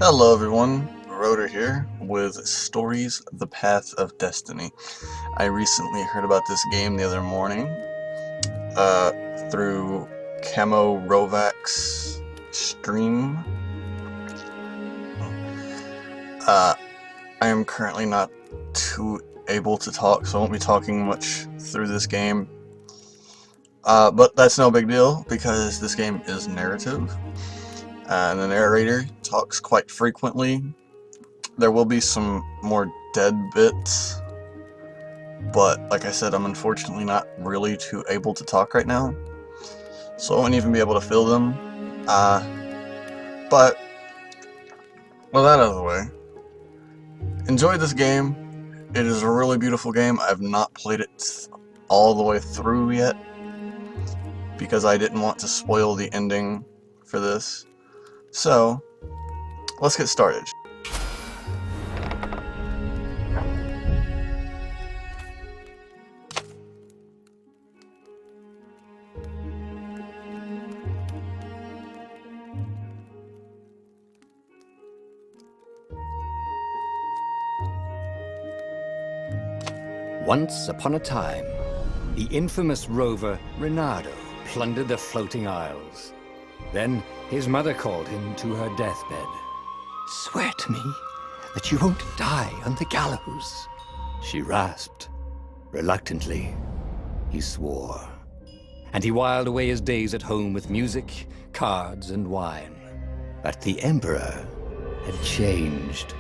Hello everyone, Rotor here with Stories The Path of Destiny. I recently heard about this game the other morning through Camo Rovak's stream. I am currently not too able to talk, so I won't be talking much through this game. But that's no big deal because this game is narrative. And the narrator talks quite frequently. There will be some more dead bits, but like I said, I'm unfortunately not really too able to talk right now, so I won't even be able to fill them. But with that out of the way, enjoy this game. It is a really beautiful game. I have not played it all the way through yet because I didn't want to spoil the ending for this. So, let's get started. Once upon a time, the infamous rover Reynardo plundered the floating isles. Then his mother called him to her deathbed. "Swear to me that you won't die on the gallows," she rasped. Reluctantly, he swore. And he whiled away his days at home with music, cards, and wine. But the Emperor had changed.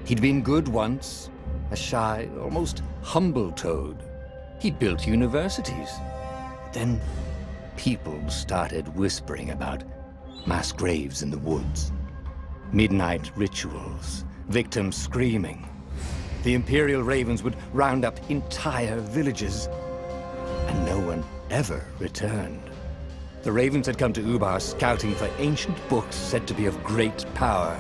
He'd been good once, a shy, almost humble toad. He'd built universities. Then people started whispering about mass graves in the woods, midnight rituals, victims screaming. The Imperial Ravens would round up entire villages, and no one ever returned. The Ravens had come to Ubar scouting for ancient books said to be of great power.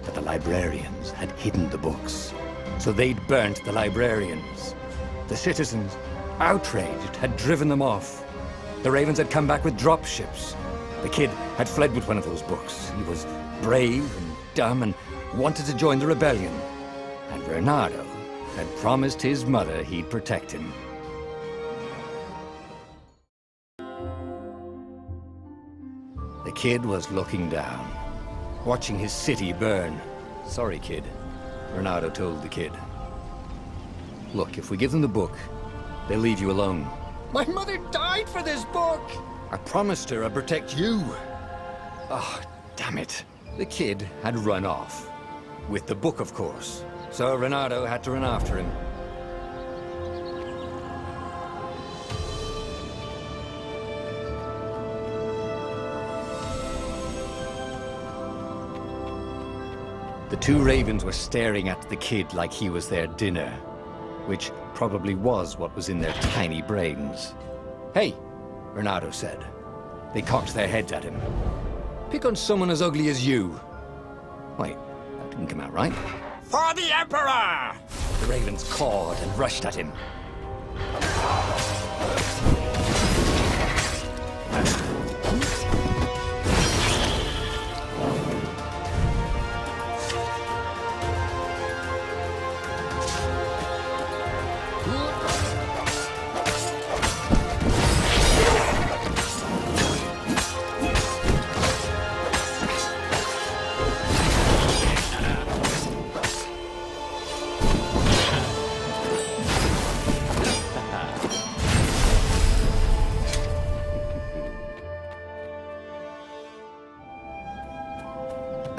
But the librarians had hidden the books, so they'd burnt the librarians. The citizens, outraged, had driven them off. The Ravens had come back with dropships. The kid had fled with one of those books. He was brave and dumb and wanted to join the rebellion. And Reynardo had promised his mother he'd protect him. The kid was looking down, watching his city burn. "Sorry, kid," Reynardo told the kid. "Look, if we give them the book, they'll leave you alone." "My mother died for this book!" "I promised her I'd protect you." "Oh, damn it." The kid had run off. With the book, of course. So Reynardo had to run after him. The two ravens were staring at the kid like he was their dinner, which probably was what was in their tiny brains. "Hey," Reynardo said. They cocked their heads at him. "Pick on someone as ugly as you." Wait, that didn't come out right. "For the Emperor!" The ravens cawed and rushed at him.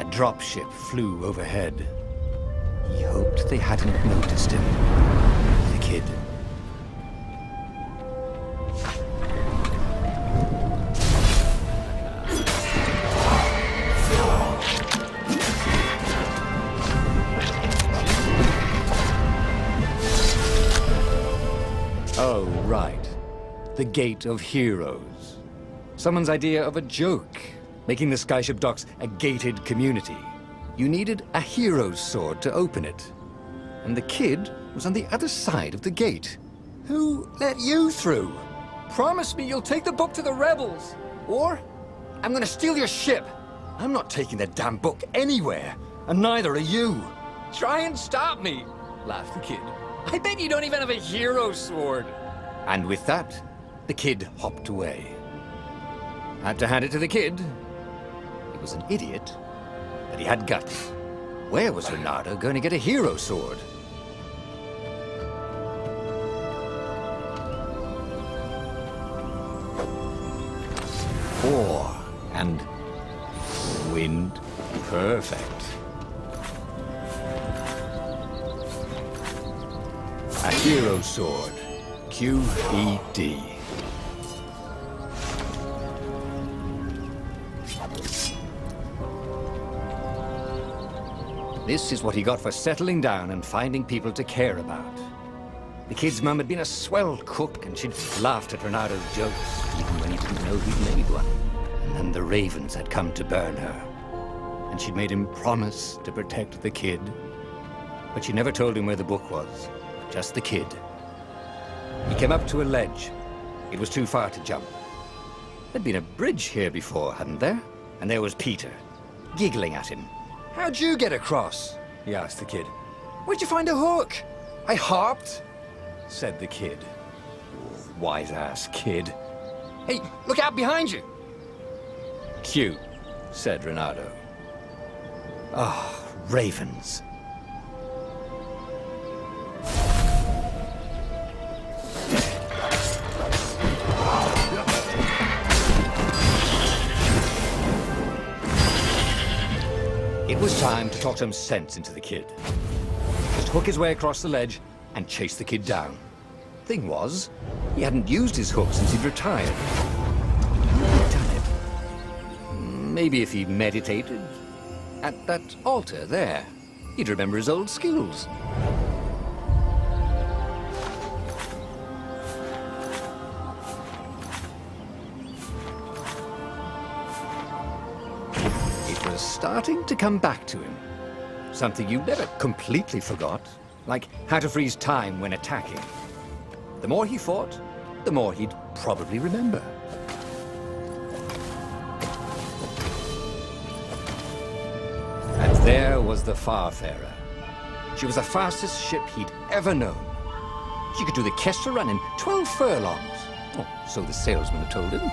A dropship flew overhead. He hoped they hadn't noticed him. The kid. Oh, right. The Gate of Heroes. Someone's idea of a joke, making the Skyship docks a gated community. You needed a hero's sword to open it. And the kid was on the other side of the gate. Who let you through? Promise me you'll take the book to the rebels, or I'm gonna steal your ship. I'm not taking that damn book anywhere, and neither are you. Try and stop me, laughed the kid. I bet you don't even have a hero sword. And with that, the kid hopped away. Had to hand it to the kid. He was an idiot, but he had guts. Where was Reynardo going to get a hero sword? Four and wind. Perfect. A hero sword. QED. This is what he got for settling down and finding people to care about. The kid's mum had been a swell cook, and she'd laughed at Reynardo's jokes, even when he didn't know he'd made one. And then the ravens had come to burn her. And she'd made him promise to protect the kid. But she never told him where the book was, just the kid. He came up to a ledge. It was too far to jump. There'd been a bridge here before, hadn't there? And there was Peter, giggling at him. "How'd you get across?" he asked the kid. "Where'd you find a hook?" "I hopped," said the kid. Wise-ass kid. Hey, look out behind you. "Cute," said Reynardo. Ah, ravens. It was time to talk some sense into the kid. Just hook his way across the ledge and chase the kid down. Thing was, he hadn't used his hook since he'd retired. He'd done it. Maybe if he meditated at that altar there, he'd remember his old skills. It was starting to come back to him. Something you never completely forgot, like how to freeze time when attacking. The more he fought, the more he'd probably remember. And there was the Farfarer. She was the fastest ship he'd ever known. She could do the Kestra run in 12 furlongs. Oh, so the salesman had told him.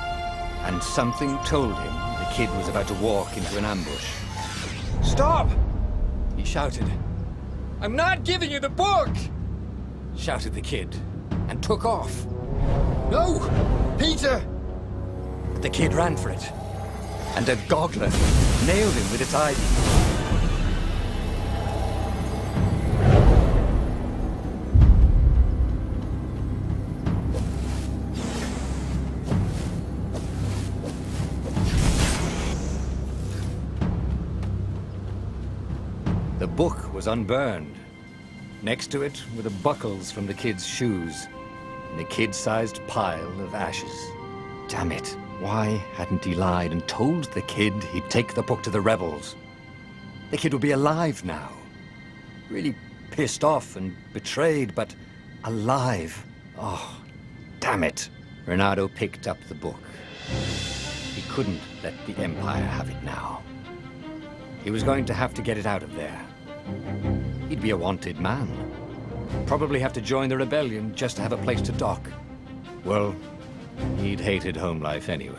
And something told him the kid was about to walk into an ambush. Stop! He shouted. "I'm not giving you the book!" Shouted the kid, and took off. No! Peter! But the kid ran for it, and a goggler nailed him with its ivy. The book was unburned. Next to it were the buckles from the kid's shoes, and a kid-sized pile of ashes. Damn it, why hadn't he lied and told the kid he'd take the book to the rebels? The kid would be alive now. Really pissed off and betrayed, but alive. Oh, damn it. Reynardo picked up the book. He couldn't let the Empire have it now. He was going to have to get it out of there. He'd be a wanted man. Probably have to join the rebellion just to have a place to dock. Well, he'd hated home life anyway.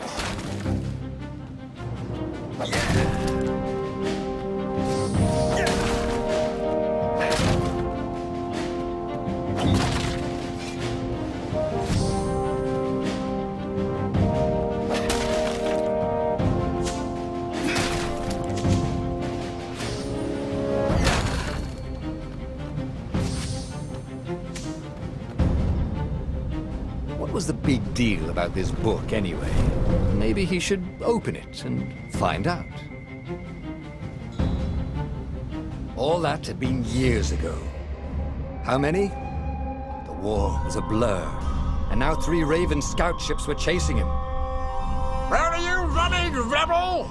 What was the big deal about this book, anyway? Maybe he should open it and find out. All that had been years ago. How many? The war was a blur, and now 3 Raven scout ships were chasing him. "Where are you running, rebel?"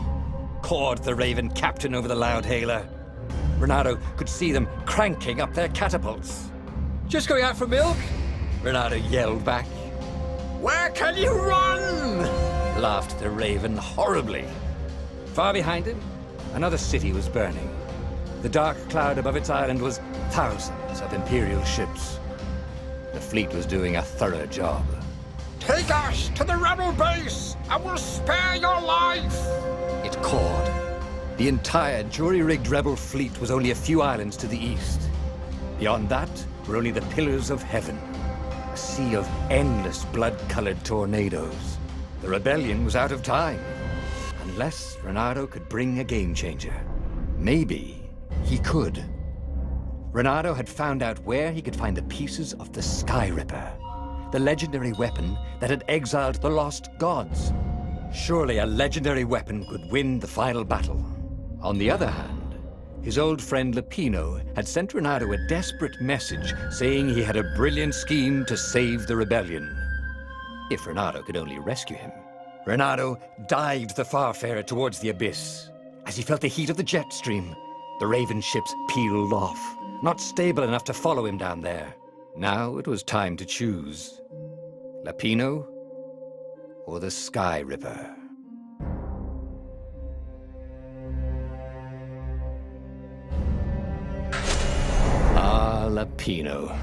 Cawed the Raven captain over the loudhailer. Reynardo could see them cranking up their catapults. "Just going out for milk?" Reynardo yelled back. "Where can you run?" Laughed the Raven horribly. Far behind him, another city was burning. The dark cloud above its island was thousands of Imperial ships. The fleet was doing a thorough job. Take us to the rebel base, and we'll spare your life! It called. The entire jury-rigged rebel fleet was only a few islands to the east. Beyond that were only the pillars of heaven, a sea of endless blood-colored tornadoes. The rebellion was out of time, unless Reynardo could bring a game-changer. Maybe he could. Reynardo had found out where he could find the pieces of the Sky Ripper, the legendary weapon that had exiled the lost gods. Surely a legendary weapon could win the final battle. On the other hand, his old friend Lapino had sent Reynardo a desperate message saying he had a brilliant scheme to save the rebellion. If Reynardo could only rescue him. Reynardo dived the Farfarer towards the abyss. As he felt the heat of the jet stream, the Raven ships peeled off, not stable enough to follow him down there. Now it was time to choose. Lapino or the Sky Ripper? Ah, Lapino.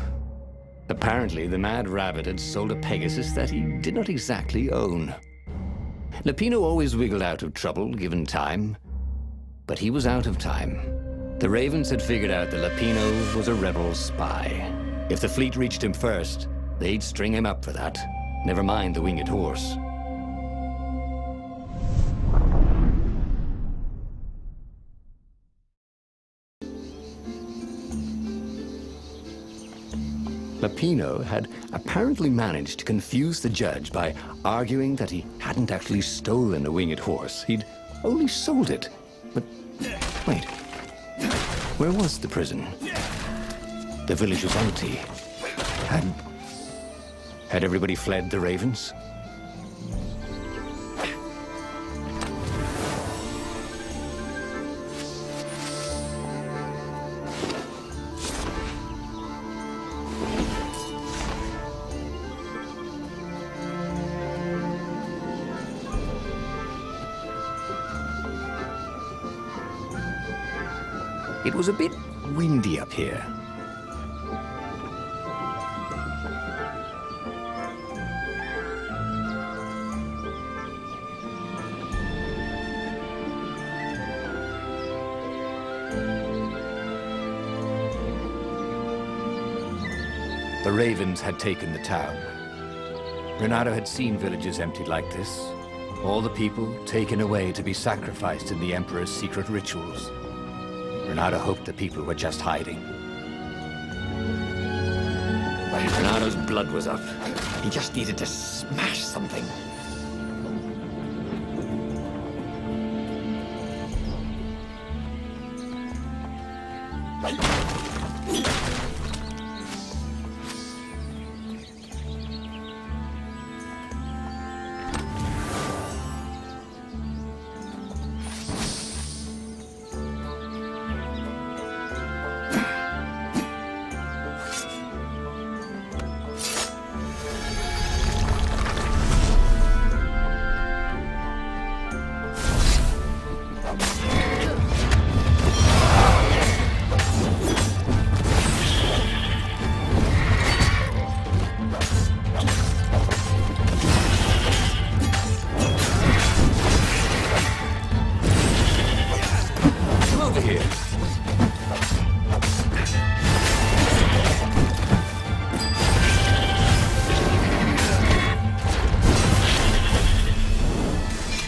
Apparently, the Mad Rabbit had sold a Pegasus that he did not exactly own. Lapino always wiggled out of trouble, given time. But he was out of time. The Ravens had figured out that Lapino was a rebel spy. If the fleet reached him first, they'd string him up for that. Never mind the winged horse. Lapino had apparently managed to confuse the judge by arguing that he hadn't actually stolen a winged horse. He'd only sold it. But wait, where was the prison? The village was empty. Had everybody fled the Ravens? It was a bit windy up here. The Ravens had taken the town. Reynardo had seen villages emptied like this. All the people taken away to be sacrificed in the Emperor's secret rituals. Reynardo hoped the people were just hiding. Reynardo's blood was up. He just needed to smash something.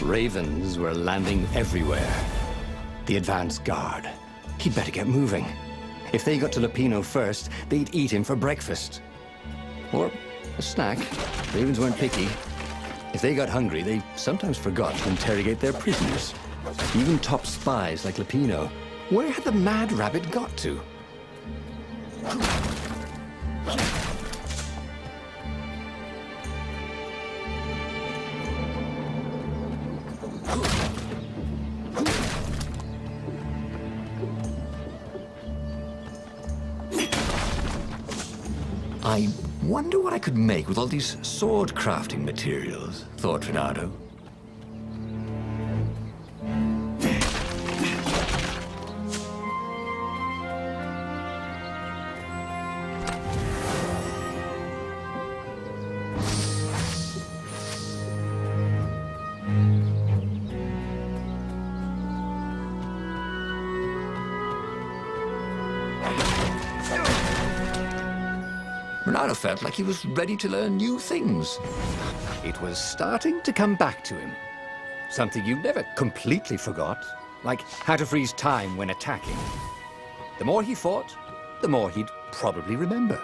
Ravens were landing everywhere. The advance guard. He'd better get moving. If they got to Lapino first, they'd eat him for breakfast. Or a snack. Ravens weren't picky. If they got hungry, they sometimes forgot to interrogate their prisoners. Even top spies like Lapino. Where had the Mad Rabbit got to? I wonder what I could make with all these sword crafting materials, thought Reynardo. Renato felt like he was ready to learn new things. It was starting to come back to him. Something you never completely forgot, like how to freeze time when attacking. The more he fought, the more he'd probably remember.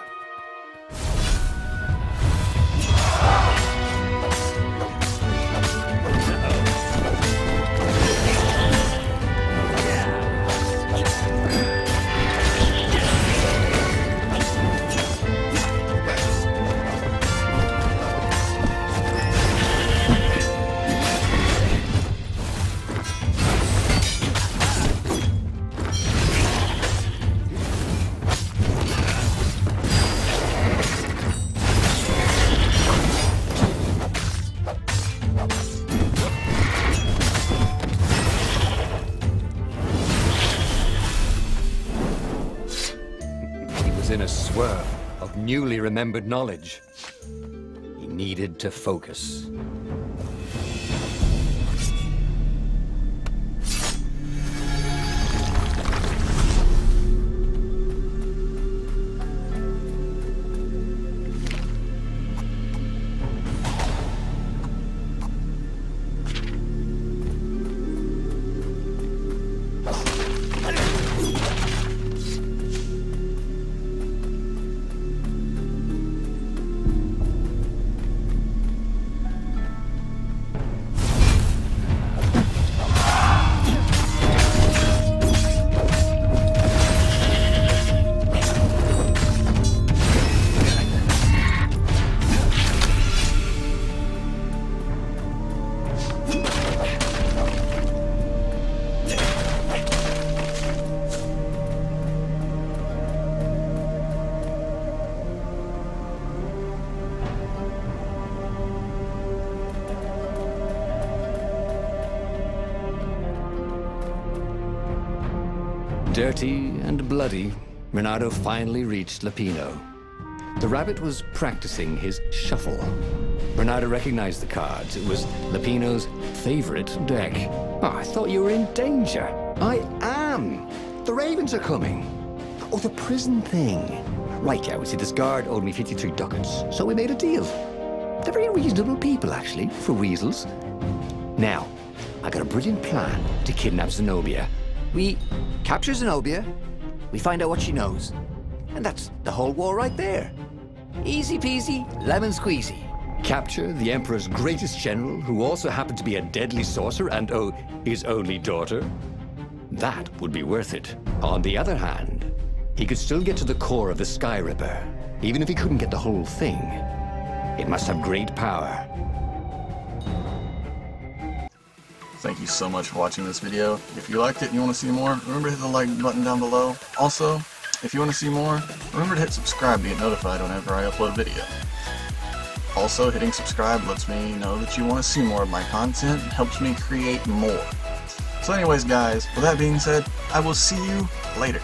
In a swirl of newly remembered knowledge, he needed to focus. Dirty and bloody, Renato finally reached Lapino. The rabbit was practicing his shuffle. Renato recognized the cards. It was Lapino's favorite deck. Oh, I thought you were in danger. I am. The ravens are coming. Oh, the prison thing. Right, yeah, see, this guard owed me 53 ducats, so we made a deal. They're very reasonable people, actually, for weasels. Now, I got a brilliant plan to kidnap Zenobia. We capture Zenobia, we find out what she knows, and that's the whole war right there. Easy peasy, lemon squeezy. Capture the Emperor's greatest general, who also happened to be a deadly sorcerer and, oh, his only daughter? That would be worth it. On the other hand, he could still get to the core of the Sky Ripper, even if he couldn't get the whole thing. It must have great power. Thank you so much for watching this video. If you liked it and you want to see more, remember to hit the like button down below. Also, if you want to see more, remember to hit subscribe to get notified whenever I upload a video. Also, hitting subscribe lets me know that you want to see more of my content and helps me create more. So anyways guys, with that being said, I will see you later.